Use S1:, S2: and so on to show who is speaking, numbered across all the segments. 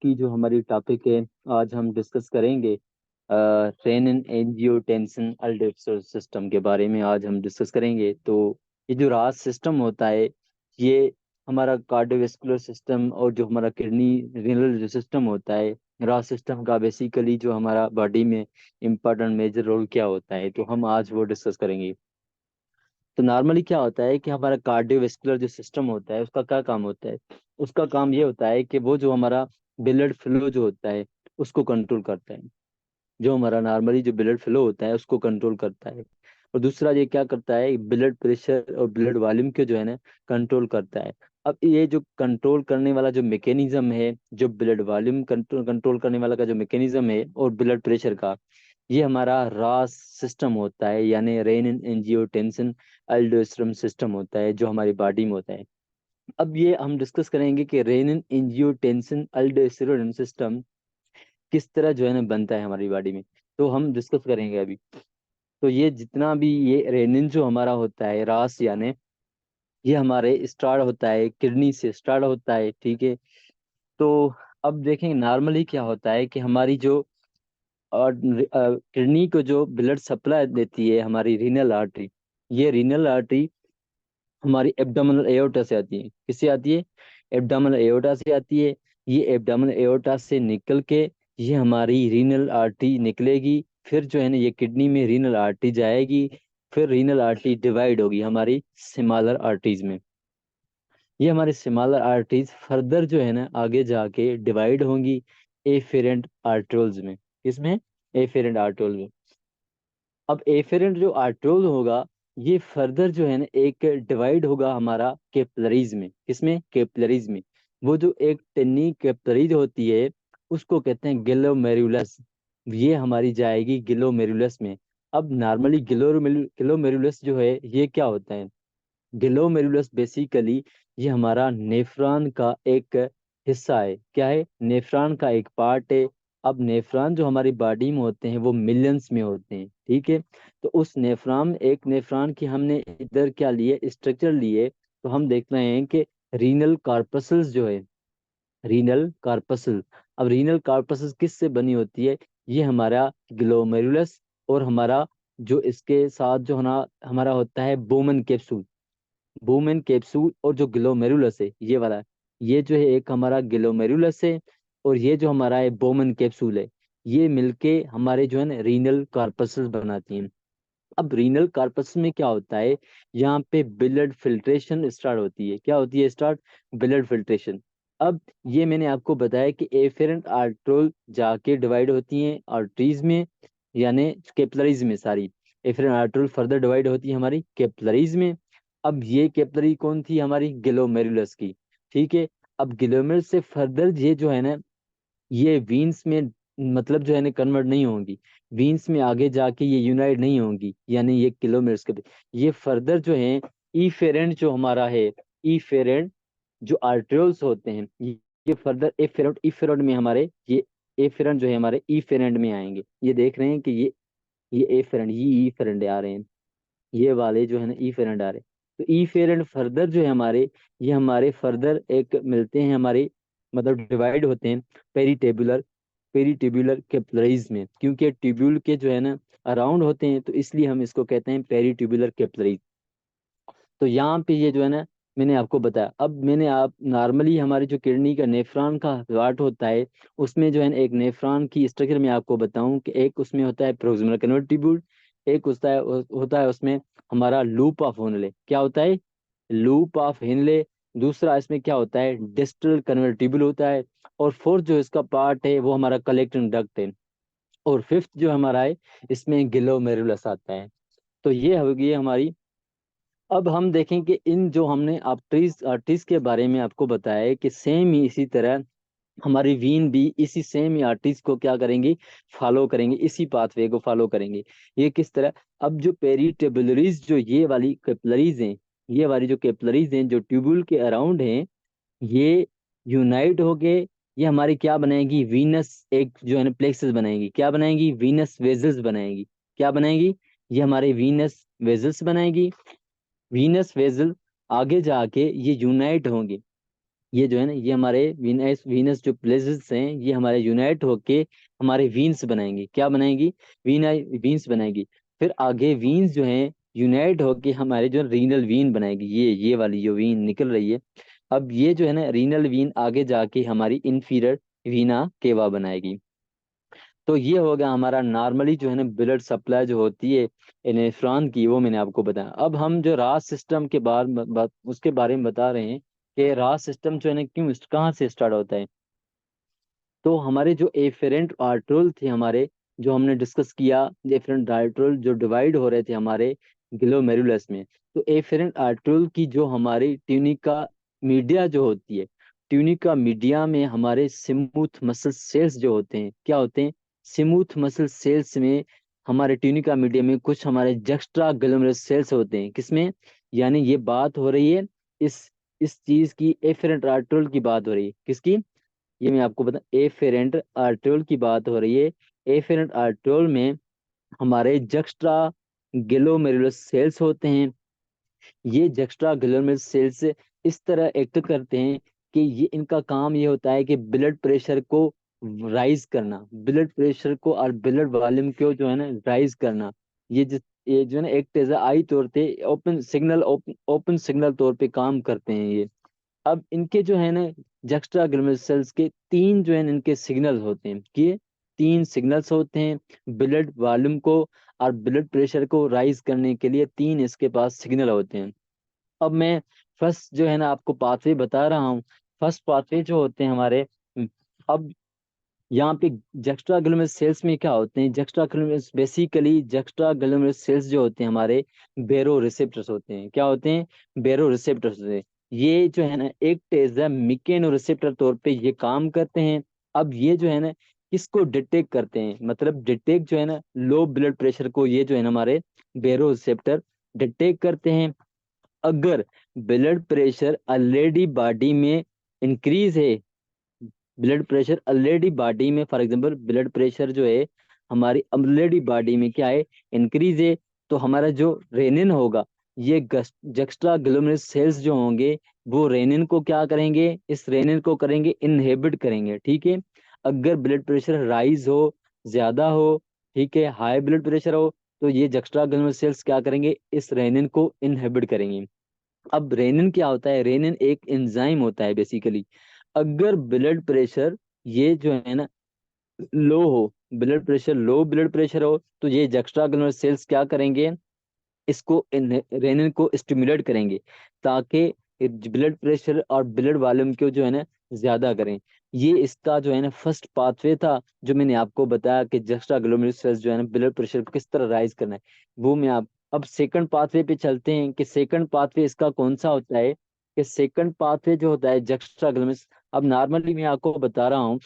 S1: की जो हमारी टॉपिक है, आज हम डिस्कस करेंगे रेनिन एंजियोटेंसिन अल्डोस्टेरोन सिस्टम के बारे में। आज हम डिस्कस करेंगे। तो ये जो रास सिस्टम होता है, ये हमारा कार्डियोवैस्कुलर सिस्टम और जो हमारा किडनी रीनल जो सिस्टम होता है, रास सिस्टम का बेसिकली जो हमारा बॉडी में इम्पोर्टेंट मेजर रोल क्या होता है, तो हम आज वो डिस्कस करेंगे। तो नॉर्मली क्या होता है कि हमारा कार्डियोवैस्कुलर जो सिस्टम होता है, उसका क्या काम होता है? उसका काम ये होता है कि वो जो हमारा ब्लड फ्लो जो होता है, उसको कंट्रोल करता है। जो हमारा नॉर्मली जो ब्लड फ्लो होता है, उसको कंट्रोल करता है। और दूसरा ये क्या करता है, ब्लड प्रेशर और ब्लड वॉल्यूम के जो है ना, कंट्रोल करता है। अब ये जो कंट्रोल करने वाला जो मैकेनिज्म है, जो ब्लड वॉल्यूम कंट्रोल कंट्रोल करने वाला का जो मैकेनिज्म है और ब्लड प्रेशर का, ये हमारा रास सिस्टम होता है, यानी रेनिन एंजियोटेंसिन अल्डोस्टेरोन सिस्टम होता है, जो हमारी बॉडी में होता है। अब ये हम डिस्कस करेंगे कि रेनिन एंजियोटेंसिन अल्डोस्टेरोन सिस्टम किस तरह जो है ना बनता है हमारी बॉडी में। तो हम डिस्कस करेंगे अभी। तो ये जितना भी ये रेनिन जो हमारा होता है, रास यानी, ये हमारे स्टार्ट होता है किडनी से स्टार्ट होता है, ठीक है। तो अब देखेंगे नॉर्मली क्या होता है कि हमारी जो और किडनी को जो ब्लड सप्लाई देती है हमारी रीनल आर्टरी, ये रीनल आर्टरी हमारी एब्डोमिनल एओर्टा से आती है। किससे आती है? एब्डोमिनल एओर्टा से आती है। ये एब्डोमिनल एओर्टा से निकल के ये हमारी रीनल आर्टरी निकलेगी, फिर जो है ना ये किडनी में रीनल आर्टरी जाएगी, फिर रीनल आर्टरी डिवाइड होगी हमारी स्मॉलर आर्टरीज में। ये हमारी स्मॉलर आर्टरीज फर्दर जो है ना आगे जाके डिवाइड होंगी एफेरेंट आर्टरोल्स में। किसमें? एफेरेंट आर्टरोल में। अब एफेरेंट जो आर्टरोल होगा, ये फर्दर जो है ना एक डिवाइड होगा हमारा कैपिलरीज में। किसमें? कैपिलरीज में। वो जो एक टिन्नी कैपिलरीज होती है, उसको कहते हैं ग्लोमेरुलस। ये हमारी जाएगी ग्लोमेरुलस में। अब नॉर्मली ग्लोमेरुलस जो है, ये क्या होता है? ग्लोमेरुलस बेसिकली ये हमारा नेफ्रॉन का एक हिस्सा है। क्या है? नेफ्रॉन का एक पार्ट है। अब नेफ्रॉन जो हमारी बॉडी में होते हैं, वो मिलियंस में होते हैं, ठीक है। तो उस नेफ्रॉन, एक नेफ्रॉन की हमने इधर क्या लिए, स्ट्रक्चर लिए, तो हम देख रहे हैं कि रीनल कार्पसल्स जो है, रीनल कार्पसल। अब रीनल कार्पसल किस से बनी होती है? ये हमारा ग्लोमेरुलस और हमारा जो इसके साथ जो हमारा हमारा होता है बोमन कैप्सूल। बूमेन कैप्सूल और जो ग्लोमेरुलस है, ये वाला, ये जो है एक हमारा ग्लोमेरुलस है, और ये जो हमारा है बोमन कैप्सूल है। ये मिलके हमारे जो है ना रीनल कार्पसस बनाती हैं। अब रीनल कार्पस में क्या होता है, यहाँ पे ब्लड फिल्ट्रेशन स्टार्ट होती है। क्या होती है स्टार्ट? Blood filtration. अब ये मैंने आपको बताया कि एफेरेंट आर्टरोल जाके डिवाइड होती हैं आर्टरीज में, यानी कैपिलरीज में सारी। एफेरेंट आर्टरोल फर्दर डिवाइड होती है हमारी कैपिलरीज में। अब ये कैपिलरी कौन थी? हमारी ग्लोमेरुलस की, ठीक है। अब ग्लोमेरुलस से फर्दर ये जो है ना, ये वीन्स में, मतलब जो है ना कन्वर्ट नहीं होंगी। वीन्स में आगे जाके ये यूनाइट नहीं होंगी, यानी ये किलोमीटर्स के, ये फर्दर जो है इफेरेंट जो हमारा है, इफेरेंट जो आर्टेरियोल्स होते हैं, ये फर्दर एफेरेंट इफेरेंट में हमारे ये एफेरेंट जो है हमारे इफेरेंट में आएंगे। ये देख रहे हैं कि ये एफेरेंट, ये इफेरेंट आ रहे हैं, ये वाले जो है ना इफेरेंट आ रहे हैं। तो इफेरेंट फर्दर जो है हमारे, ये हमारे फर्दर एक मिलते हैं हमारे, मतलब डिवाइड होते हैं पेरीटेबुलर पेरीट्यूबुलर कैपिलरीज में, क्योंकि ट्यूब्यूल के जो है ना अराउंड होते हैं, तो इसलिए हम इसको कहते हैं पेरीट्यूबुलर कैपिलरीज। तो यहाँ पे ये जो है ना, मैंने आपको बताया। अब मैंने आप नॉर्मली हमारी जो किडनी का नेफ्रॉन का पार्ट होता है, उसमें जो है ना एक नेफ्रॉन की स्ट्रक्चर मैं आपको बताऊं कि एक उसमें होता है प्रोक्सिमल कन्वर्टिब्यूल, एक होता है उसमें हमारा लूप ऑफ हेनले। क्या होता है? Loop of Henle. दूसरा इसमें क्या होता है? डिस्टल कन्वर्टिबल होता है। और फोर्थ जो इसका पार्ट है, वो हमारा कलेक्टिंग डक्ट है। और फिफ्थ जो हमारा है, इसमें ग्लोमेरुलस आता है। तो ये होगी हमारी। अब हम देखें कि इन जो हमने आर्टरीज आर्टरीज के बारे में आपको बताया है कि सेम ही इसी तरह हमारी वीन भी इसी सेम ही आर्टरीज को क्या करेंगी, फॉलो करेंगे, इसी पाथवे को फॉलो करेंगे। ये किस तरह? अब जो पेरीटेबुलरीज जो ये वाली कैपिलरीज हैं, ये वाली जो कैपिलरीज हैं जो ट्यूब्यूल के अराउंड हैं, ये यूनाइट हो गए, ये हमारी क्या बनाएगी? वीनस एक जो है ना प्लेक्सस बनाएगी। क्या बनाएगी? वीनस वेजल्स बनाएगी। क्या बनाएगी? ये हमारे वीनस वेजल्स बनाएगी। वीनस वेजल आगे जाके ये यूनाइट होंगे, ये जो है ना, ये हमारे वीनस वीनस जो प्लेसेस हैं, ये हमारे यूनाइट होके हमारे वीन्स बनाएंगी। क्या बनाएंगी? वीन्स बनाएगी। फिर आगे वीन्स जो हैं यूनाइट होके हमारे जो रीनल वीन बनाएगी, ये वाली जो वीन निकल रही है। अब ये जो है ना रीनल वीन आगे जाके हमारी इंफीरियर वीना केवा बनाएगी। तो ये हो गया हमारा नॉर्मली जो है ना ब्लड सप्लाई जो होती है नेफ्रॉन की, वो मैंने आपको बताया। अब हम जो रास सिस्टम के उसके बारे में बता रहे हैं कि रास सिस्टम जो है ना क्यों कहाँ से स्टार्ट होता है। तो हमारे जो एफेरेंट आर्टरोल थे हमारे, जो हमने डिस्कस किया, एफेरेंट आर्टरोल जो डिवाइड हो रहे थे हमारे ग्लोमेरुलस में। तो एफेरेंट आर्टरोल की जो हमारी ट्यूनिका मीडिया जो होती है, ट्यूनिका मीडिया में हमारे स्मूथ मसल सेल्स जो होते हैं, क्या होते हैं? स्मूथ मसल सेल्स में हमारे ट्यूनिका मीडिया में कुछ हमारे जक्स्ट्रा ग्लोमेरुलस सेल्स होते हैं। किसमें? यानी ये बात हो रही है इस चीज की, एफेरेंट आर्टरोल की बात हो रही है। किसकी? ये मैं आपको बता, एफेरेंट आर्ट्रियोल की बात हो रही है। एफेरेंट आर्ट्रियोल में हमारे जक्स्ट्रा ग्लोमेरुलस सेल्स होते हैं। ये जक्स्ट्रा ग्लोमेरुलस सेल्स इस तरह एक्ट करते हैं कि ये इनका काम ये होता है कि ब्लड प्रेशर को राइज करना, ब्लड प्रेशर को और ब्लड वॉल्यूम को जो है ना राइज करना। ये जो है ना एक एज आई तौर पे ओपन सिग्नल तौर पे काम करते हैं ये। अब इनके जो है ना जक्स्ट्रा ग्लोमेरुलर सेल्स के तीन जो है ना इनके सिग्नल्स होते हैं कि तीन सिग्नल्स होते हैं ब्लड वॉल्यूम को और ब्लड प्रेशर को राइज करने के लिए। तीन इसके पास सिग्नल होते हैं। अब मैं फर्स्ट जो है ना आपको पाथवे बता रहा हूँ। फर्स्ट पाथवे जो होते हैं हमारे, अब यहाँ पे जक्स्ट्रा ग्लोमेरुलर सेल्स में क्या होते हैं? जक्स्ट्रा ग्लोमेरुलर सेल्स जो होते हैं हमारे बेरो रिसेप्टर्स होते हैं। क्या होते हैं? बेरो रिसेप्टर्स होते हैं। ये जो है ना एक टेजा मिकेनो रिसेप्टर तौर पे ये काम करते हैं। अब ये जो है ना किसको डिटेक्ट करते हैं? मतलब डिटेक्ट जो है ना लो ब्लड प्रेशर को ये जो है ना हमारे बेरो रिसेप्टर डिटेक्ट करते हैं। अगर ब्लड प्रेशर ऑलरेडी बॉडी में इंक्रीज है, ब्लड प्रेशर ऑलरेडी बॉडी में, फॉर एग्जांपल ब्लड प्रेशर जो है हमारी ऑलरेडी बॉडी में क्या है? इंक्रीज है। तो हमारा जो रेनिन होगा, ये जक्स्ट्रा ग्लोमेरुलर सेल्स जो होंगे वो रेनिन को क्या करेंगे? इस रेनिन को करेंगे इनहेबिट करेंगे। ठीक है। अगर ब्लड प्रेशर राइज हो, ज्यादा हो, ठीक है, हाई ब्लड प्रेशर हो, तो ये जक्स्ट्रा ग्लोमेरुलर सेल्स क्या करेंगे? इस रेनिन को इनहेबिट करेंगे। अब रेनिन क्या होता है? रेनिन एक एंजाइम होता है बेसिकली। अगर ब्लड प्रेशर ये जो है ना लो हो, ब्लड प्रेशर हो, तो ये जक्स्ट्रा ग्लोमेरुलर सेल्स क्या करेंगे? इसको रेनिन को स्टिमुलेट करेंगे ताकि ब्लड प्रेशर और ब्लड वॉल्यूम को जो है ना ज्यादा करें। ये इसका जो है ना फर्स्ट पाथवे था, जो मैंने आपको बताया कि जक्स्ट्रा ग्लोमेरुलर सेल्स जो है ना ब्लड प्रेशर को किस तरह राइज करना है, वो मैं आप। अब सेकंड पाथवे पे चलते हैं कि सेकंड पाथवे इसका कौन सा होता है। कि सेकंड पाथवे जो होता है जक्स्ट्रा ग्लोमेरुलर, अब नॉर्मली मैं आपको बता रहा हूँ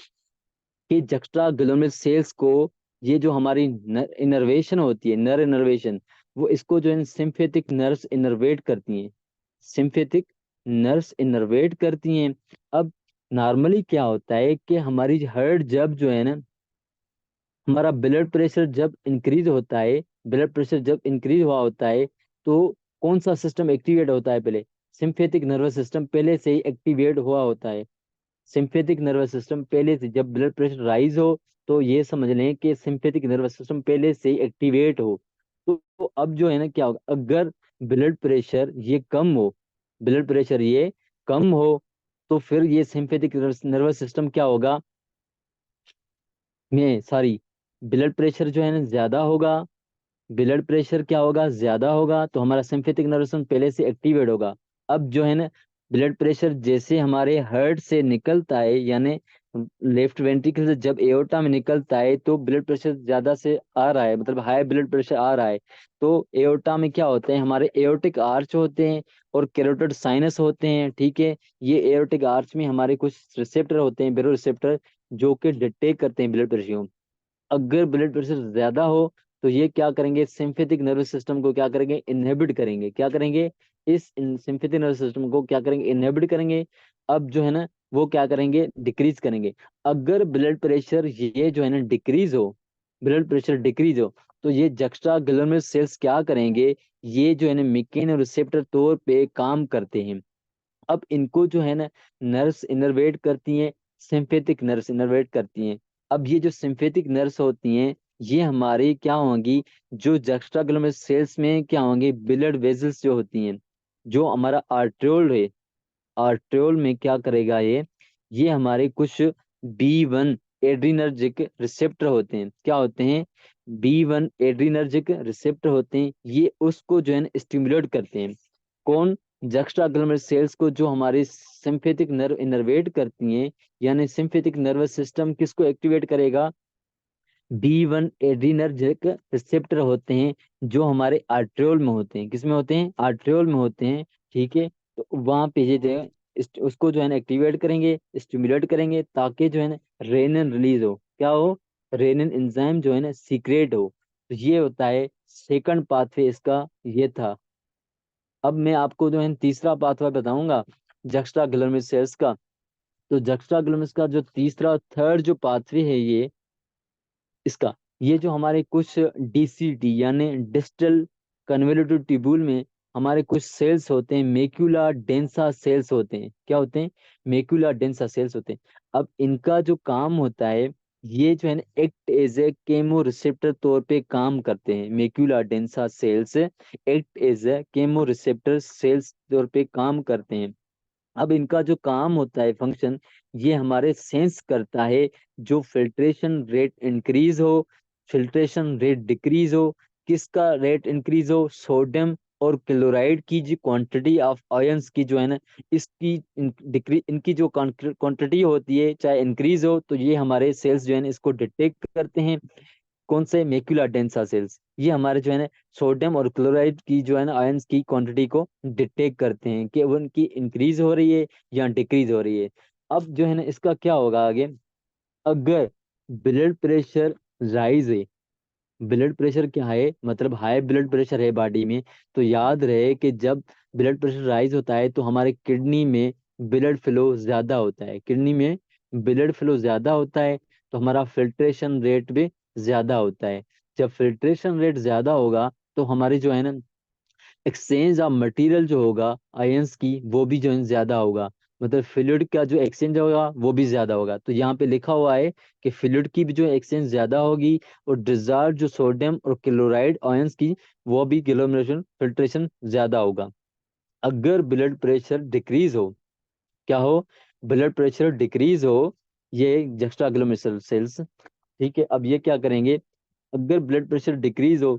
S1: कि जक्स्ट्रा ग्लोमेरुलर सेल्स को ये जो हमारी इनर्वेशन होती है, नर इनर्वेशन, वो इसको जो है सिंपैथिक नर्व्स इनर्वेट करती हैं। सिंपैथिक नर्व्स इनर्वेट करती हैं। अब नॉर्मली क्या होता है कि हमारी हार्ट जब जो है ना, हमारा ब्लड प्रेशर जब इंक्रीज होता है, ब्लड प्रेशर जब इंक्रीज हुआ होता है, तो कौन सा सिस्टम एक्टिवेट होता है पहले? सिंपैथिक नर्वस सिस्टम पहले से ही एक्टिवेट हुआ होता है। सिंपैथिक नर्वस सिस्टम पहले से, जब ब्लड प्रेशर राइज हो, तो ये समझ लें कि सिंपैथिक नर्वस सिस्टम पहले से ही एक्टिवेट हो। तो अब जो है ना क्या होगा, अगर ब्लड प्रेशर ये कम हो, ब्लड प्रेशर ये कम हो, तो फिर ये सिंपैथिक नर्वस सिस्टम क्या होगा? में सॉरी, ब्लड प्रेशर जो है ना ज्यादा होगा। ब्लड प्रेशर क्या होगा? ज्यादा होगा, तो हमारा सिंपैथिक नर्वस सिस्टम पहले से एक्टिवेट होगा। अब जो है ना ब्लड प्रेशर जैसे हमारे हार्ट से निकलता है, यानी लेफ्ट वेंट्रिकल से जब एओर्टा में निकलता है, तो ब्लड प्रेशर ज्यादा से आ रहा है, मतलब हाई ब्लड प्रेशर आ रहा है। तो एओर्टा में क्या होते हैं? हमारे एओर्टिक आर्च होते हैं और कैरोटिड साइनस होते हैं। ठीक है। ये एओर्टिक आर्च में हमारे कुछ रिसेप्टर होते हैं, बेरो रिसेप्टर, जो कि डिटेक्ट करते हैं ब्लड प्रेशर। अगर ब्लड प्रेशर ज्यादा हो, तो ये क्या करेंगे? सिंपैथिक नर्वस सिस्टम को क्या करेंगे? इनहिबिट करेंगे। क्या करेंगे? इस सिंपैथिक नर्वस सिस्टम को क्या करेंगे? इनहिबिट करेंगे। अब जो है ना वो क्या करेंगे? डिक्रीज करेंगे। अगर ब्लड प्रेशर ये जो है ना डिक्रीज हो, ब्लड प्रेशर डिक्रीज हो, तो ये जक्स्ट्रा ग्लोमेरुलर सेल्स क्या करेंगे? ये जो है ना मैकेनो रिसेप्टर तौर पे काम करते हैं। अब इनको जो है ना नर्व्स इनर्वेट करती हैं, सिंपैथिक नर्व्स इनर्वेट करती हैं। अब ये जो सिंपैथिक नर्व्स होती हैं, ये हमारी क्या होंगी, जो जस्ट्राग्लमेरुलर सेल्स में क्या होंगे, ब्लड वेजल्स जो होती हैं, जो हमारा आर्ट्रियोल है, आर्ट्रियोल में क्या करेगा ये हमारे कुछ B1 एड्रीनर्जिक रिसेप्टर होते हैं। क्या होते हैं? B1 एड्रीनर्जिक रिसेप्टर होते हैं, ये उसको जो है ना स्टिमुलेट करते हैं। कौन? जस्ट्राग्लमेरुलर सेल्स को, जो हमारे सिंपैथिक नर्व इनर्वेट करती हैं, यानी सिंपैथिक नर्वस सिस्टम किसको एक्टिवेट करेगा? B1 एड्रीनर्जिक रिसेप्टर होते हैं, जो हमारे आर्ट्रियोल में होते हैं। किसमें होते हैं? आर्ट्रियोल में होते हैं। ठीक है, तो वहां पे ये जो है उसको जो है ना एक्टिवेट करेंगे, स्टिमुलेट करेंगे, ताकि जो है ना रेनिन रिलीज हो। क्या हो? रेनिन एंजाइम जो है ना सीक्रेट हो। तो ये होता है सेकंड पाथवे इसका, ये था। अब मैं आपको जो है तीसरा पाथवे बताऊंगा जस्ट्राग्लमेरुलर सेल्स का। तो जस्ट्राग्लमेरुलर का जो तीसरा थर्ड जो पाथवे है इसका, ये जो हमारे कुछ DCT यानी डिस्टल कन्वोल्यूटिव ट्यूबुल में हमारे कुछ सेल्स होते हैं, मेक्यूला डेंसा सेल्स होते हैं। क्या होते हैं? मेक्यूला डेंसा सेल्स होते हैं। अब इनका जो काम होता है, ये जो है ना act as a chemoreceptor तौर पे काम करते हैं। Macula densa cells act as a chemoreceptor cells तौर पे काम करते हैं। अब इनका जो काम होता है, फंक्शन, ये हमारे सेंस करता है जो फिल्ट्रेशन रेट इंक्रीज हो, फिल्ट्रेशन रेट डिक्रीज हो। किसका रेट इंक्रीज हो? सोडियम और क्लोराइड की जो क्वांटिटी ऑफ आयंस की जो है ना, इसकी डिक्रीज, इनकी जो क्वांटिटी होती है, चाहे इंक्रीज हो, तो ये हमारे सेल्स जो है ना इसको डिटेक्ट करते हैं। कौन से? Macula densa cells. ये हमारे जो है ना सोडियम और क्लोराइड की जो है ना आयंस की क्वांटिटी को डिटेक्ट करते हैं कि वो उनकी इंक्रीज हो रही है या डिक्रीज हो रही है। अब जो है ना इसका क्या होगा आगे, अगर ब्लड प्रेशर राइज है, ब्लड प्रेशर क्या है, मतलब हाई ब्लड प्रेशर है बॉडी में, तो याद रहे कि जब ब्लड प्रेशर राइज होता है तो हमारे किडनी में ब्लड फ्लो ज्यादा होता है। किडनी में ब्लड फ्लो ज्यादा होता है, तो हमारा फिल्ट्रेशन रेट भी ज्यादा होता है। जब फिल्ट्रेशन रेट ज्यादा होगा, तो हमारी जो है ना एक्सचेंज ऑफ मटेरियल जो होगा आयंस की, वो भी जो है ज्यादा होगा। मतलब फ्लूइड का जो एक्सचेंज होगा वो भी ज्यादा होगा। तो यहाँ पे लिखा हुआ है कि फ्लूइड की भी जो एक्सचेंज ज्यादा होगी, और डिजार्व जो सोडियम और क्लोराइड आयंस की, वो भी ग्लोमेरुलर फिल्ट्रेशन ज्यादा होगा। अगर ब्लड प्रेशर डिक्रीज हो, क्या हो? ब्लड प्रेशर डिक्रीज हो, ये जस्ट्राग्लोमेरुलर सेल्स, ठीक है, अब ये क्या करेंगे, अगर ब्लड प्रेशर डिक्रीज हो,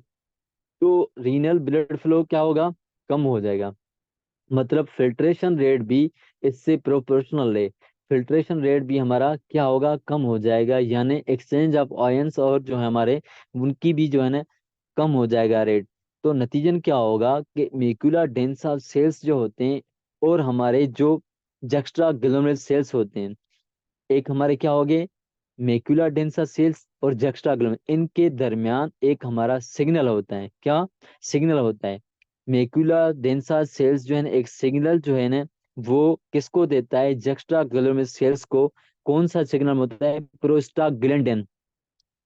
S1: तो रीनल ब्लड फ्लो क्या होगा? कम हो जाएगा। मतलब फिल्ट्रेशन रेट भी इससे प्रोपोर्शनल है। फिल्ट्रेशन रेट भी हमारा क्या होगा? कम हो जाएगा, यानी एक्सचेंज ऑफ आयंस और जो है हमारे, उनकी भी जो है ना कम हो जाएगा रेट। तो नतीजन क्या होगा कि मेक्यूला डेंसा सेल्स जो होते हैं, और हमारे जो जक्स्ट्रा ग्लोमेरुलर सेल्स होते हैं, एक हमारे क्या हो गए, मेक्यूला डेंसा सेल्स और जक्स्ट्रा ग्लोमेरुलर, इनके दरमियान एक हमारा सिग्नल होता है। क्या सिग्नल होता है? मेक्यूला डेंसा सेल्स जो है ना एक सिग्नल जो है ना, वो किसको देता है? जक्स्ट्रा ग्लोमेरुलर सेल्स को। कौन सा सिग्नल होता है? प्रोस्टाग्लैंडिन।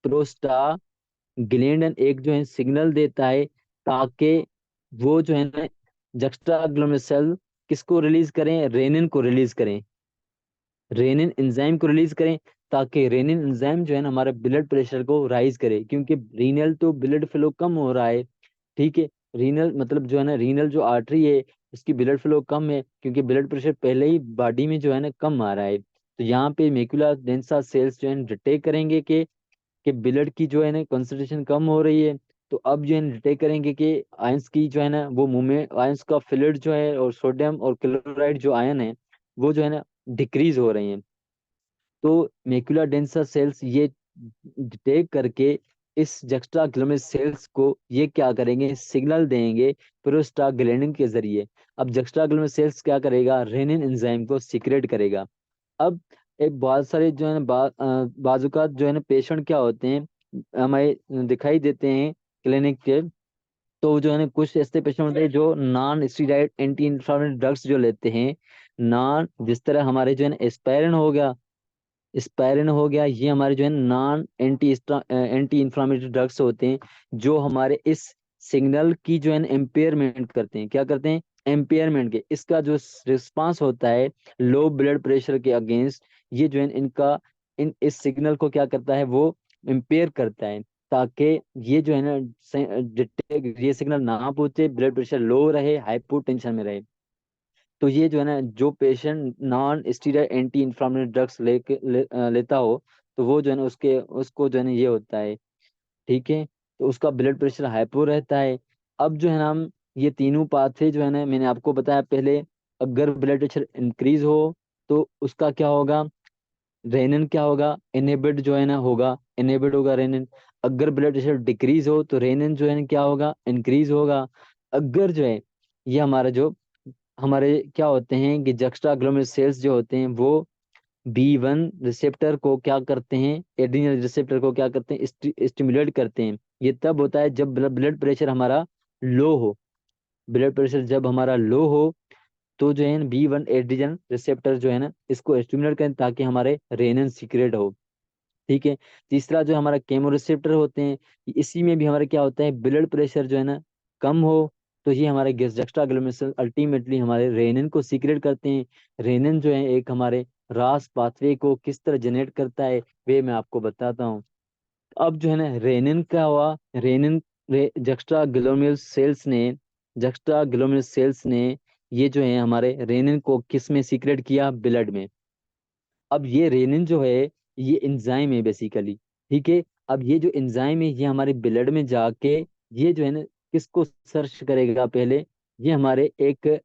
S1: प्रोस्टाग्लैंडिन एक जो है सिग्नल देता है, ताकि वो जो है ना जक्स्ट्रा ग्लोमेरुलर सेल किसको रिलीज करें? रेनिन को रिलीज करें, रेनिन एंजाइम को रिलीज करें, ताकि रेनिन एंजाइम जो है ना हमारे ब्लड प्रेशर को राइज करे। क्योंकि रीनल तो ब्लड फ्लो कम हो रहा है, ठीक है, रीनल मतलब जो है ना रीनल जो आर्टरी है, उसकी ब्लड फ्लो कम है, क्योंकि ब्लड प्रेशर पहले ही बॉडी में जो है ना कम आ रहा है। तो यहाँ पे मेकुला डेंसा सेल्स जो है डिटेक्ट करेंगे कि ब्लड की जो है ना कंसंट्रेशन कम हो रही है। तो अब जो है डिटेक्ट करेंगे कि आयंस की जो है ना वो मुंह में, आयंस का फ्लूइड जो है, और सोडियम और क्लोराइड जो आयन है, वो जो है ना डिक्रीज हो रही हैं। तो मेकुला डेंसा सेल्स ये डिटेक्ट करके इस जक्स्ट्राग्लमेरुलर सेल्स को ये क्या करेंगे? सिग्नल देंगे प्रोस्टाग्लैंडिन के जरिए। अब जक्स्ट्राग्लमेरुलर सेल्स क्या करेगा? रेनिन एंजाइम को सीक्रेट करेगा। अब एक बहुत सारे जो है ना बाजुकात जो है ना पेशेंट क्या होते हैं, हमें दिखाई देते हैं क्लिनिक के। तो जो है ना कुछ ऐसे पेशेंट होते हैं जो non steroid anti inflammatory drugs जो लेते हैं, नॉन, जिस तरह हमारे जो है ना एस्पायरिन हो गया, स्पायरिन हो गया, ये हमारे जो है नॉन एंटी इंफ्लामेटरी ड्रग्स होते हैं, जो हमारे इस सिग्नल की जो है इम्पेयरमेंट करते हैं। क्या करते हैं? एम्पेयरमेंट के, इसका जो रिस्पांस होता है लो ब्लड प्रेशर के अगेंस्ट, ये जो है इनका इस सिग्नल को क्या करता है, वो इम्पेयर करता है, ताकि ये जो है ना ये सिग्नल ना पहुंचे, ब्लड प्रेशर लो रहे, हाइपोटेंशन में रहे। तो ये जो है ना, जो patient non steroid anti inflammatory drugs लेता हो, तो वो जो है ना उसको जो है ना ये होता है, ठीक है, तो उसका ब्लड प्रेशर हाइपो रहता है। अब जो है ना हम ये तीनों पाथवे जो है ना, मैंने आपको बताया पहले, अगर ब्लड प्रेशर इंक्रीज हो तो उसका क्या होगा, रेनिन क्या होगा, इनहिबिट जो है ना होगा, इनहिबिट होगा रेनिन। अगर ब्लड प्रेशर डिक्रीज हो तो रेनिन जो है ना क्या होगा, इंक्रीज होगा। अगर जो है ये हमारा जो हमारे क्या होते हैं कि जक्स्ट्रा ग्लोमेरुलर सेल्स जो होते हैं, वो B1 रिसेप्टर को क्या करते हैं, एड्रेनल रिसेप्टर को क्या करते हैं, स्टिमुलेट करते हैं। ये तब होता है जब ब्लड प्रेशर हमारा लो हो। ब्लड प्रेशर जब हमारा लो हो तो जो है B1 एड्रेनल रिसेप्टर जो है ना इसको स्टिमुलेट करें, ताकि हमारे रेनिन सीक्रेट हो, ठीक है। तीसरा जो हमारा केमो रिसेप्टर होते हैं, इसी में भी हमारा क्या होता है, ब्लड प्रेशर जो है ना कम हो तो ये हमारे जक्स्ट्रा ग्लोमेरुलर अल्टीमेटली हमारे रेनिन को सीक्रेट करते हैं। रेनिन जो है एक हमारे रास पाथवे को किस तरह जनरेट करता है, वे मैं आपको बताता हूँ। अब जो है ना रेनिन क्या हुआ, रेनिन जक्स्ट्रा ग्लोमेरुलर सेल्स ने ये जो है हमारे रेनिन को किस में सीक्रेट किया, ब्लड में। अब ये रेनिन जो है ये एंजाइम है बेसिकली, ठीक है। अब ये जो एंजाइम है ये हमारे ब्लड में जाके ये जो है ना किसको सर्च करेगा, पहले ये हमारे एक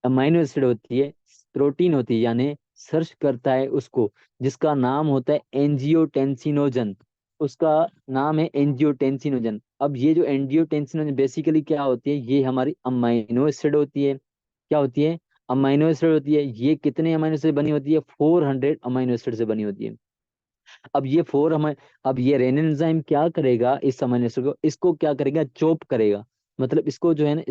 S1: अमाइनो एसिड होती है, प्रोटीन होती है, यानी सर्च करता है उसको, जिसका नाम होता है एंजियोटेंसिनोजन। उसका नाम है एंजियोटेंसिनोजन। अब ये जो एंजियोटेंसिनोजन बेसिकली क्या होती है, ये हमारी अमाइनो एसिड होती है। क्या होती है, अमाइनो एसिड होती है। ये कितने अमाइनो एसिड बनी होती है, 400 अमाइनो एसिड से बनी होती है। अब ये अब ये रेनिन एंजाइम क्या करेगा, इस अमाइनो एसिड को, इसको क्या करेगा, चॉप करेगा। मतलब इसको जो है ना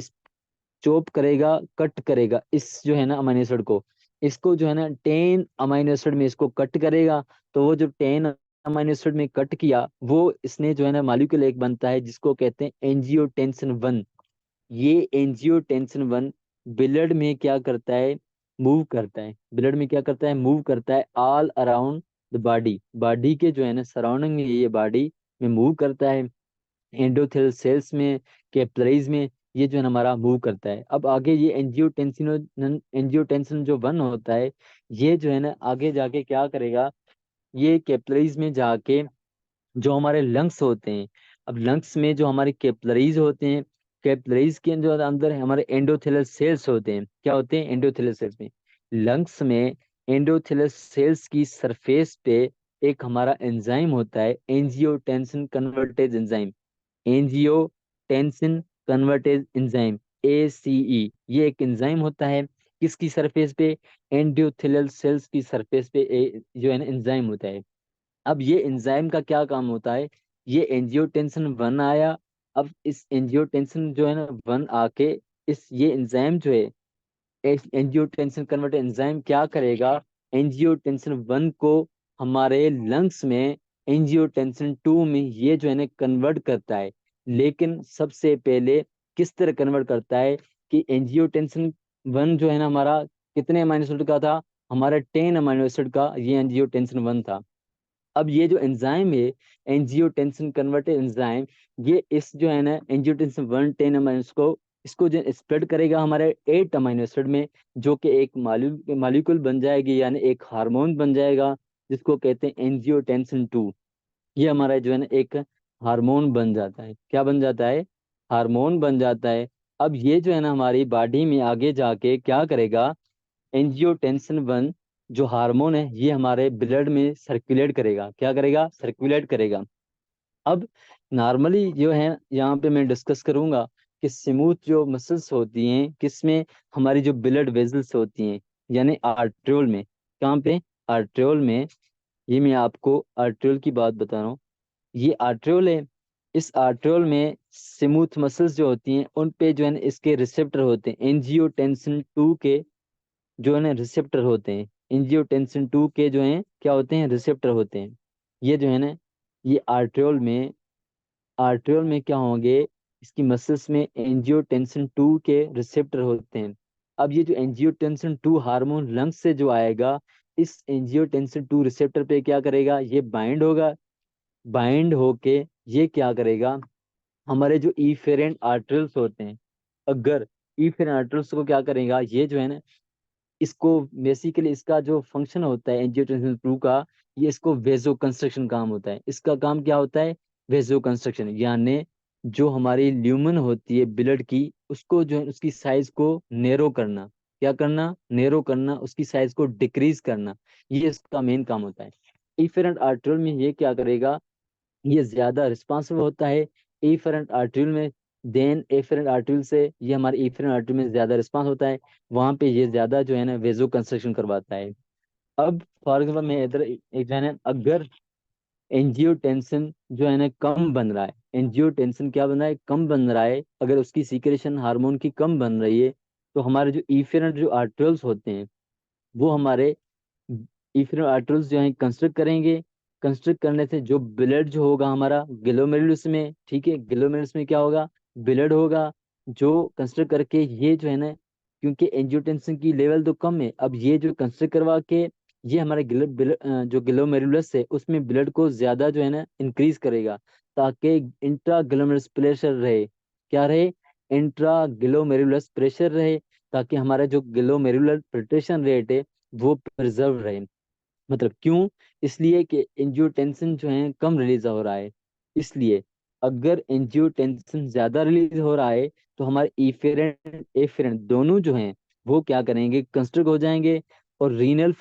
S1: चॉप करेगा, कट करेगा, इस जो है ना अमीनो एसिड को, इसको जो है ना 10 अमीनो एसिड में इसको कट करेगा। तो वो जो 10 अमीनो एसिड में कट किया, वो इसने जो है ना मॉलिक्यूल एक बनता है जिसको कहते हैं एंजियोटेंसिन 1। ये एंजियोटेंसिन 1 ब्लड में क्या करता है, मूव करता है, ब्लड में क्या करता है, मूव करता है all around the body, body के जो है ना सराउंडिंग में ये बॉडी में मूव करता है, एंडोथेल सेल्स में, कैपिलरीज में, ये जो है ना हमारा मूव करता है। अब आगे ये एंजियोटेंसिन जो 1 होता है, ये जो है ना आगे जाके क्या करेगा, ये कैपिलरीज में जाके जो हमारे लंग्स होते हैं, अब लंग्स में जो हमारे कैपिलरीज होते हैं, कैपिलरीज के जो अंदर हमारे एंडोथेलियल सेल्स होते हैं, क्या होते हैं, एंडोथेलियल सेल्स में, लंग्स में एंडोथेलियल सेल्स की सरफेस पे एक हमारा एंजाइम होता है, angiotensin convertase enzyme. Angiotensin convertase enzyme, ACE, ये एक एंजाइम होता है किसकी सरफेस पे, एंडोथेलियल सेल्स की सरफेस पे जो है ना एंजाइम होता है। अब ये एंजाइम का क्या काम होता है, ये एंजियोटेंसिन 1 आया। अब इस एंजियोटेंसिन जो है ना 1 आके इस ये एंजाइम जो है एंजियोटेंसिन कन्वर्टर एंजाइम क्या करेगा, एंजियोटेंसिन 1 को हमारे लंग्स में एंजियोटेंसिन 2 में ये जो है ना कन्वर्ट करता है। लेकिन सबसे पहले किस तरह कन्वर्ट करता है कि एंजियोटेंसिन 1 जो है ना हमारा कितने अमीनो एसिड का था, हमारा 10 अमीनो एसिड का ये एंजियोटेंसिन 1 था। अब ये जो एंजाइम है, एंजियोटेंसिन कन्वर्टर एंजाइम, ये इस जो है ना एंजियोटेंसिन 1 10 अमीनो एसिड को इसको जो स्प्रेड करेगा हमारे 8 अमीनो एसिड में, जो कि एक मालिक्यूल बन जाएगी, यानी एक हार्मोन बन जाएगा, जिसको कहते हैं एंजियोटेंसिन 2। ये हमारा जो है ना एक हार्मोन बन जाता है, क्या बन जाता है, हार्मोन बन जाता है। अब ये जो है ना हमारी बॉडी में आगे जाके क्या करेगा, एंजियोटेंसिन 1 जो हार्मोन है ये हमारे ब्लड में सर्कुलेट करेगा, क्या करेगा, सर्कुलेट करेगा। अब नॉर्मली जो है यहाँ पे मैं डिस्कस करूंगा कि स्मूथ जो मसल्स होती हैं किसमें, हमारी जो ब्लड वेजल्स होती हैं, यानी आर्ट्रियोल में। कहाँ पे, आर्ट्रियोल में। ये मैं आपको आर्ट्रियोल की बात बता रहा हूँ, ये आर्ट्रियोल है। इस आर्ट्रियोल में स्मूथ मसल्स जो होती हैं उन पे जो है ना इसके रिसेप्टर होते हैं, एंजियोटेंसिन 2 के जो है ना रिसेप्टर होते हैं, एंजियोटेंसिन 2 के जो हैं क्या होते हैं, रिसेप्टर होते हैं। ये जो है ना ये आर्ट्रियोल में क्या होंगे, इसकी मसल्स में एंजियोटेंसिन 2 के रिसेप्टर होते हैं। अब ये जो एंजियोटेंसिन 2 हार्मोन लंग्स से जो आएगा, इस एंजियोटेंसिन 2 रिसेप्टर पे क्या करेगा, ये बाइंड होगा। बाइंड होके ये क्या करेगा, हमारे जो इफेरेंट आर्टरियल्स होते हैं, अगर इफेरेंट आर्टरियल्स को क्या करेगा, ये जो है ना, इसको बेसिकली इसका जो फंक्शन होता है एंजियोटेंसिन 2 का, ये इसको वेजो कंस्ट्रक्शन काम होता है। इसका काम क्या होता है, वेजो कंस्ट्रक्शन, यानी जो हमारी ल्यूमन होती है ब्लड की, उसको जो है उसकी साइज को नेरो करना। क्या करना, नेरो करना, उसकी साइज को डिक्रीज करना, ये इसका मेन काम होता है। इफेरेंट आर्टरियल में ये क्या करेगा, ये ज्यादा रिस्पॉन्सिबल होता है एफेरेंट आर्टरियल में। देन एफेरेंट आर्टरियल से ये हमारे एफेरेंट आर्टरियल में ज्यादा रिस्पॉन्स होता है, वहां पे ये ज्यादा जो है ना वेजो कंस्ट्रक्शन करवाता है। अब फॉर एग्जाम्पल मैं इधर एक जो है ना, अगर एंजियोटेंसिन जो है ना कम बन रहा है, एंजियोटेंसिन क्या बन रहा है, कम बन रहा है, अगर उसकी सीक्रेशन हार्मोन की कम बन रही है, तो हमारे जो इफेरेंट जो आर्टरियल्स होते हैं, वो हमारे इफेरेंट आर्टरियल्स जो है कंस्ट्रक्ट करेंगे। कंस्ट्रक्ट करने से जो ब्लड जो होगा हमारा ग्लोमेरुलस में, ठीक है, ग्लोमेरुलस में क्या होगा, ब्लड होगा, जो कंस्ट्रक्ट करके ये जो है ना, क्योंकि एंजियोटेंसिन की लेवल तो कम है, अब ये जो कंस्ट्रक्ट करवा के ये हमारे जो ग्लोमेरुलस है उसमें ब्लड को ज्यादा जो है ना इंक्रीज करेगा, ताकि इंट्रा ग्लोमेरुलस प्रेशर रहे। क्या रहे, इंट्रा ग्लोमेरुलस प्रेशर रहे, ताकि हमारा जो ग्लोमेरुलर फिल्ट्रेशन रेट है वो प्रिजर्व रहे। मतलब क्यों, इसलिए कि एंजियोटेंसिन जो है कम रिलीज हो रहा है, इसलिए अगर एंजियोटेंसिन ज्यादा रिलीज हो रहा है, तो हमारे इफेरेंट एफेरेंट दोनों जो हैं वो क्या करेंगे, कंस्ट्रक्ट हो जाएंगे, और रीनल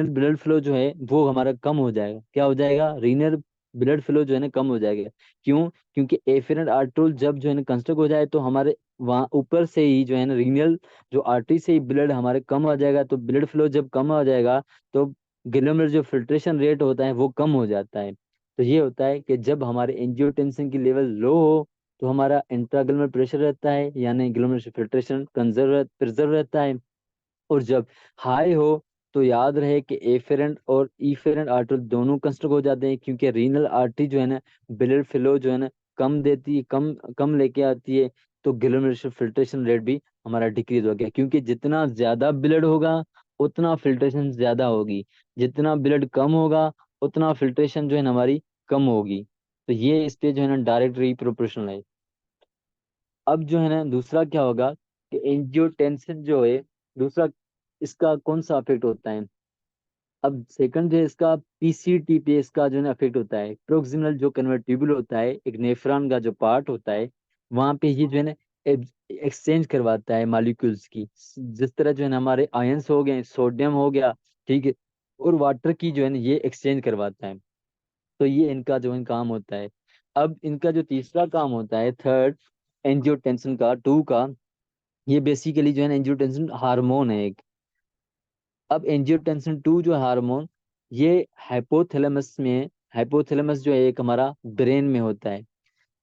S1: ब्लड फ्लो जो है वो हमारा कम हो जाएगा। क्या हो जाएगा, रीनल ब्लड फ्लो जो है ना कम हो जाएगा। क्यों, क्योंकि एफेरेंट आर्टोल जब जो है ना कंस्ट्रक्ट हो जाए, तो हमारे वहाँ ऊपर से ही जो है ना रीनल जो आर्टरी से ही ब्लड हमारे कम हो जाएगा, तो ब्लड फ्लो जब कम हो जाएगा, तो ग्लोमेरुलर जो फिल्ट्रेशन रेट होता है वो कम हो जाता है। तो ये होता है कि जब हमारे एंजियोटेंसिन की लेवल लो हो, तो हमारा इंट्राग्लोमेरुलर प्रेशर रहता है, यानी ग्लोमेरुलर फिल्ट्रेशन कंजर्व प्रिजर्व रहता है। और जब हाई हो, तो याद रहे कि एफेरेंट और इफेरेंट आर्टरी दोनों कंस्ट्रक्ट हो जाते हैं, क्योंकि रीनल आर्टरी जो है ना ब्लड फ्लो जो है ना कम देती है, कम कम लेके आती है, तो ग्लोमेरुलर फिल्ट्रेशन रेट भी हमारा डिक्रीज हो गया, क्योंकि जितना ज्यादा ब्लड होगा उतना फिल्ट्रेशन ज्यादा होगी, जितना ब्लड कम होगा उतना फिल्ट्रेशन जो है ना हमारी कम होगी। तो ये इस पे जो है ना डायरेक्ट प्रोपोर्शनल है। अब जो है ना दूसरा क्या होगा, कि एंजियोटेंसिन जो है दूसरा, इसका कौन सा अफेक्ट होता है। अब सेकंड जो है इसका पीसीटी पे इसका जो है ना अफेक्ट होता है। प्रोक्सिमल जो कन्वर्टिबल होता है, एक नेफ्रॉन का जो पार्ट होता है, वहां पे ये जो है ना एक्सचेंज करवाता है मॉलिक्यूल्स की। जिस तरह जो है ना हमारे आयंस हो गए, सोडियम हो गया, ठीक है, और वाटर की जो है ना ये एक्सचेंज करवाता है। तो ये इनका जो है काम होता है। अब इनका जो तीसरा काम होता है, थर्ड, एंजियोटेंसिन का 2 का, ये बेसिकली जो है ना एंजियोटेंसिन हार्मोन है एक। अब एंजियोटेंसिन 2 जो हार्मोन, ये हाइपोथैलेमस में, हाइपोथैलेमस जो है एक हमारा ब्रेन में होता है।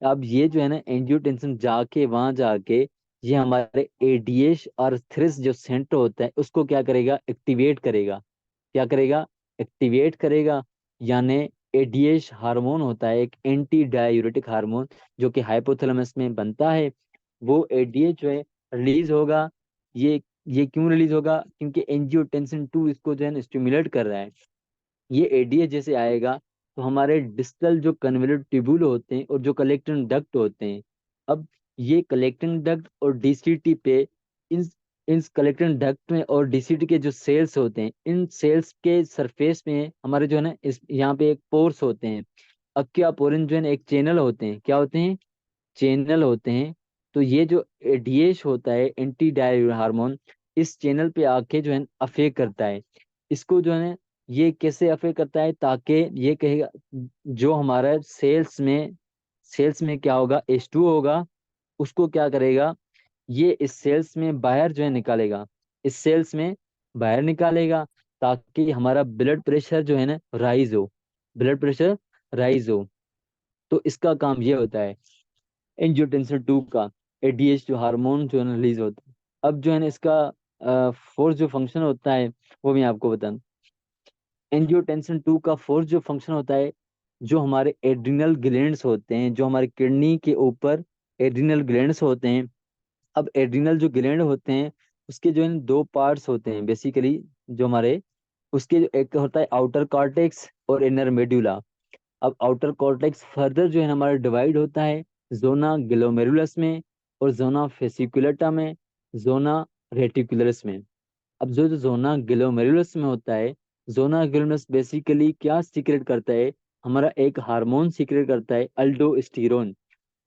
S1: अब ये जो है ना एंजियोटेंसिन जाके वहां जाके ये हमारे एडीएच और थ्रिस जो सेंटर होता है उसको क्या करेगा, एक्टिवेट करेगा। क्या करेगा, एक्टिवेट करेगा, यानी एडीएच हार्मोन होता है एक एंटी डायूरेटिक हार्मोन, जो कि हाइपोथैलेमस में बनता है। वो एडीएच जो है रिलीज होगा। ये क्यों रिलीज होगा, क्योंकि एंजियोटेंसिन 2 इसको जो है ना स्टिमुलेट कर रहा है। ये एडीएच जैसे आएगा, तो हमारे डिस्टल जो कन्वोल्यूट ट्यूबुल होते हैं और जो कलेक्टिंग डक्ट होते हैं, अब ये कलेक्टिंग डक्ट और डीसीटी पे, इन इन कलेक्टिंग डक्ट में और डीसीटी के जो सेल्स होते हैं, इन सेल्स के सरफेस में हमारे जो है ना इस यहाँ पे एक पोर्स होते हैं। अक्या पोरिन जो है ना एक चैनल होते हैं, क्या होते हैं, चैनल होते हैं। तो ये जो डीएच होता है एंटी डायरियल हार्मोन, इस चैनल पे आके जो है अफेक्ट करता है। इसको जो है ये कैसे अफेक्ट करता है, ताकि ये कहेगा जो हमारा सेल्स में क्या होगा, H2 होगा, उसको क्या करेगा, ये इस सेल्स में बाहर जो है निकालेगा, इस सेल्स में बाहर निकालेगा, ताकि हमारा ब्लड प्रेशर जो है ना राइज हो, ब्लड प्रेशर राइज हो। तो इसका काम ये होता है एंजियोटेंसिन 2 का, एडीएच जो हार्मोन जो है ना रिलीज होता है। अब जो है ना इसका फोर्थ जो फंक्शन होता है वो मैं आपको बताऊं। एंजियोटेंसिन 2 का फोर्थ जो फंक्शन होता है, जो हमारे एड्रिनल ग्लैंड्स होते हैं, जो हमारे किडनी के ऊपर एड्रिनल ग्लैंड्स होते हैं। अब एड्रिनल जो ग्लैंड होते हैं उसके जो है दो पार्ट्स होते हैं बेसिकली, जो हमारे उसके जो एक होता है आउटर कॉर्टेक्स और इनर मेडुला। अब आउटर कॉर्टेक्स फर्दर जो है हमारा डिवाइड होता है जोना ग्लोमेरुलस में और जोना फेसिकुलेटा में, जोना रेटिकुलरस में। अब जो जोना ग्लोमेरुलस में होता है, जोना ग्लोमेरुलस बेसिकली क्या सीक्रेट करता है, हमारा एक हार्मोन सीक्रेट करता है अल्डोस्टेरोन।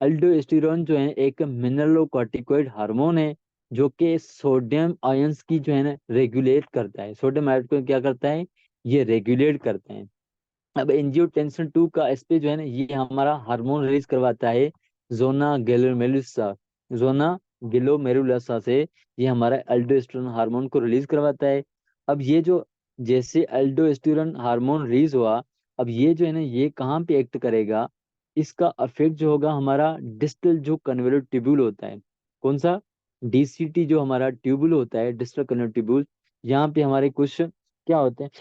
S1: अल्डोस्टेरोन जो है एक मिनरलोकॉर्टिकोइड हार्मोन है जो कि सोडियम आयंस की जो है ना रेगुलेट करता है। सोडियम आयन को क्या करता है, ये रेगुलेट करते हैं। अब एंजियोटेंसिन 2 का इस पे जो है ना ये हमारा हार्मोन रिलीज करवाता है जोना ग्लोमेरुलसा। जोना ग्लोमेरुलसा से ये हमारा अल्डोस्टेरोन हार्मोन को रिलीज करवाता है। अब ये जो जैसे अल्डोस्टेरोन हार्मोन रिलीज हुआ, अब ये जो है ना ये कहाँ पे एक्ट करेगा, इसका इफेक्ट जो होगा हमारा डिस्टल जो कन्वोल्यूट ट्यूब्यूल होता है, कौन सा, डीसीटी जो हमारा ट्यूब्यूल होता है, डिस्टल कन्वोल्यूट ट्यूब्यूल, यहाँ पे हमारे कुछ क्या होते हैं।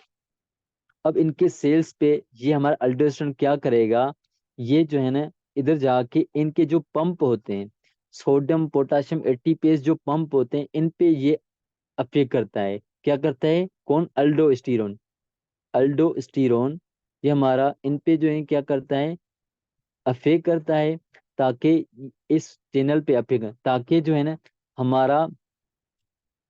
S1: अब इनके सेल्स पे ये हमारा अल्ट्रासाउंड क्या करेगा, ये जो है ना इधर जाके इनके जो पंप होते हैं सोडियम पोटाशियम एटीपीएस जो पंप होते हैं इन पे ये अफेक्ट करता है। क्या करता है, कौन, अल्डोस्टीरोन। अल्डोस्टीरोन ये हमारा इन पे जो है क्या करता है, अफेक्ट करता है, ताकि इस चैनल पे अफेक्ट, ताकि जो है ना हमारा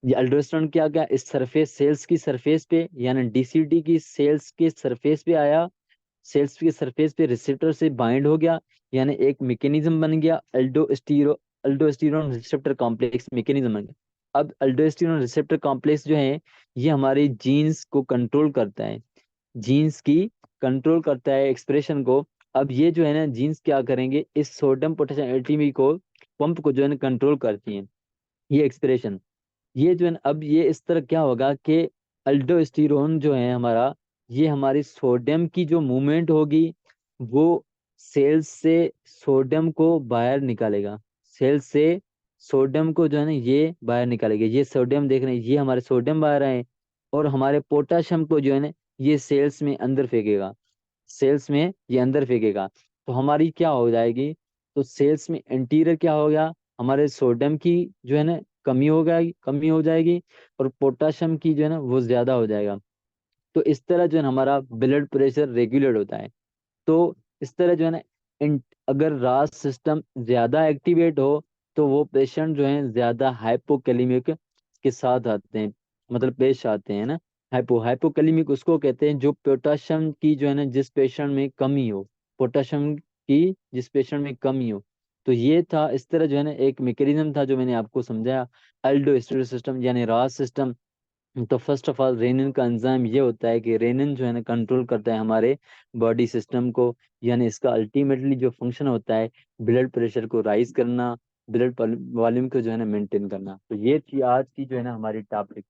S1: ये अल्ट्रासाउंड क्या क्या इस सरफेस सेल्स की सरफेस पे यानी डीसीटी की सेल्स के सरफेस पे आया, सेल्स के सरफेस पे रिसेप्टर से बाइंड हो गया, यानी एक मैकेनिज्म बन गया अल्डोस्टेरोन रिसेप्टर कॉम्प्लेक्स मैकेनिज्म बन गया। अब अल्डोस्टेरोन रिसेप्टर कॉम्प्लेक्स जो है ये हमारे जीन्स को कंट्रोल करता है, जीन्स की कंट्रोल करता है एक्सप्रेशन को। अब ये जो है ना जीन्स क्या करेंगे, इस सोडियम पोटेशियम एटीपी को पंप को जो है ना कंट्रोल करती है, ये एक्सप्रेशन। ये जो है ना अब ये इस तरह क्या होगा कि अल्डोस्टेरोन जो है हमारा, ये हमारी सोडियम की जो मूवमेंट होगी वो सेल्स से सोडियम को बाहर निकालेगा, सेल्स से सोडियम को जो है ना ये बाहर निकालेगा। ये सोडियम देख रहे हैं, ये हमारे सोडियम बाहर आए, और हमारे पोटाशियम को जो है ना ये सेल्स में अंदर फेंकेगा, सेल्स में ये अंदर फेंकेगा। तो हमारी क्या हो जाएगी, तो सेल्स में इंटीरियर क्या हो गया, हमारे सोडियम की जो है ना कमी हो जाएगी, और पोटाशियम की जो है ना वो ज्यादा हो जाएगा। तो इस तरह जो है ना हमारा ब्लड प्रेशर रेगुलेट होता है। तो इस तरह जो है ना अगर रास सिस्टम ज्यादा एक्टिवेट हो तो वो पेशेंट जो है ज्यादा हाइपोकैलिमिक के साथ आते हैं, मतलब पेश आते हैं ना। हाइपोकैलिमिक उसको कहते हैं जो पोटाशियम की जो है ना जिस पेशेंट में कमी हो, पोटाशियम की जिस पेशेंट में कमी हो। तो ये था इस तरह जो है ना एक मैकेनिज्म था जो मैंने आपको समझाया, अल्डोस्टेरोन सिस्टम यानी रास सिस्टम। तो फर्स्ट ऑफ ऑल रेनिन का एंजाइम ये होता है कि रेनिन जो है ना कंट्रोल करता है हमारे बॉडी सिस्टम को, यानी इसका अल्टीमेटली जो फंक्शन होता है ब्लड प्रेशर को राइज करना, ब्लड वॉल्यूम को जो है ना मेंटेन करना। तो ये थी आज की जो है ना हमारी टॉपिक।